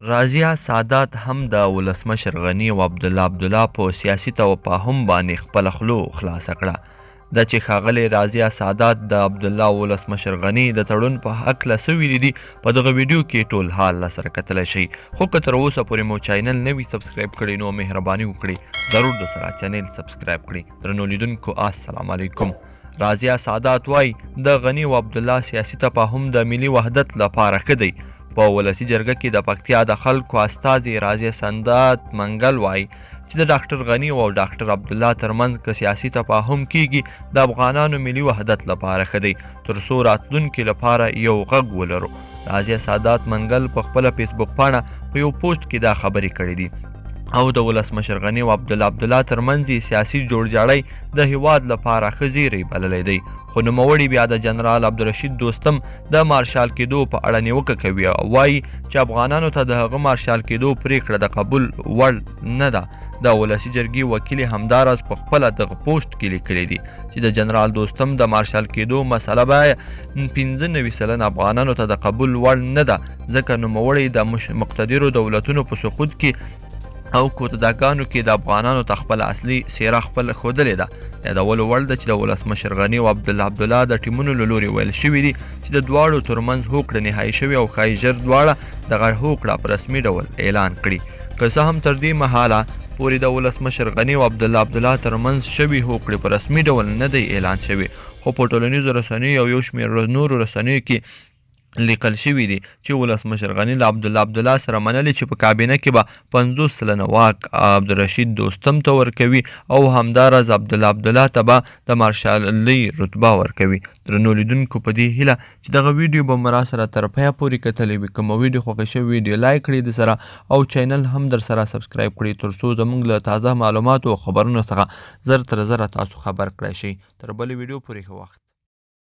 رازیه سادات هم د ولسمشر غني او عبدالله په سیاسي توفاهم باندې خپله خوله خلاصه کړه. دا چې ښاغلې رازیه سادات د عبدالله ولسمشر غني د تړون په هکله څه ویلي دي په دغه ویډیو کې ټول حال سره کتلی شئ. خو که تر اوسه پورې مو چینل نه وي سبسکرایب کړی نو مهرباني وکړئ ضرور د سره چینل سبسکرایب کړئ. درنو لیدونکو السلام علیکم. رازیه سادات وایي د غني او عبدالله سیاسي تفاهم د ملي وحدت لپاره ښه دی. په ولسي جرګه کې د پکتیا د خلکو استازي رازیه سادات منګل وایي چې د ډاکټر غني او ډاکټر عبدالله ترمنځ که سیاسي تفاهم کیږي د افغانانو ملي وحدت لپاره ښه دی تر څو راتلونکي لپاره یو غږ ولرو. رازیه سادات منګل په خپله فیسبوک پاڼه په یو پوسټ کې دا خبرې کړې دي او د ولسمشر غني او عبدالله ترمنځ سیاسي جوړجاړی د هیواد لپاره ښه زیری بللی دی. خو نوموړي بیا د جنرال عبدالرشید دوستم د مارشال کېدو په اړه نیوکه کوي او وایي چې افغانانو ته د هغه مارشال کېدو پریکړه د قبول وړ نه ده. د ولسي جرګې وکیل همداراز په خپله دغه پوسټ کې لیکلی دی چې د جنرال دوستم د مارشال کېدو مسله به 95 سلنه افغانانو ته د قبول وړ نه ده ځکه نوموړی د مقتدرو دولتونو په سقوط کې او کوتداګانو کې د افغانانو ته خپل اصلي څیره خپل ښودلې ده. یادولو وړ ده چې د ولسمشر غني او عبدالله د ټیمونو له لوري ویل شوي دي چې د دواړو ترمنځ هوکړه نهایي شوې او ښایي ژر دواړه دغه هوکړه په رسمي ډول اعلان کړي. که څه هم تر دې مهاله پورې د ولسمشر غني او عبدالله ترمنځ شوي هوکړې په رسمي ډول نه دی اعلان شوي خو په ټولنیزو رسنیو او یو شمېر نورو رسنیو کې لیکل شوي دي چې ولسمشر غني له عبدالله سره منلي چې په کابینه کې به 50 سلنه واک عبدالرشید دوستم ته ورکوي او همداراز عبدالله ته به د مارشالۍ رتبه ورکوي. درنو لیدونکو په دې هیله چې دغه ویډیو به مو راسره تر پایه پورې کتلی وي. که مو ویډیو خوښه شوې ویډیو لایک کړئ د سره او چینل هم در سره سبسکرایب کړئ تر څو زموږ له تازه معلوماتو او خبرونو څخه زر تر زره تاسو خبر کړی شئ. تر بلې ویډیو پورې ښه وخت.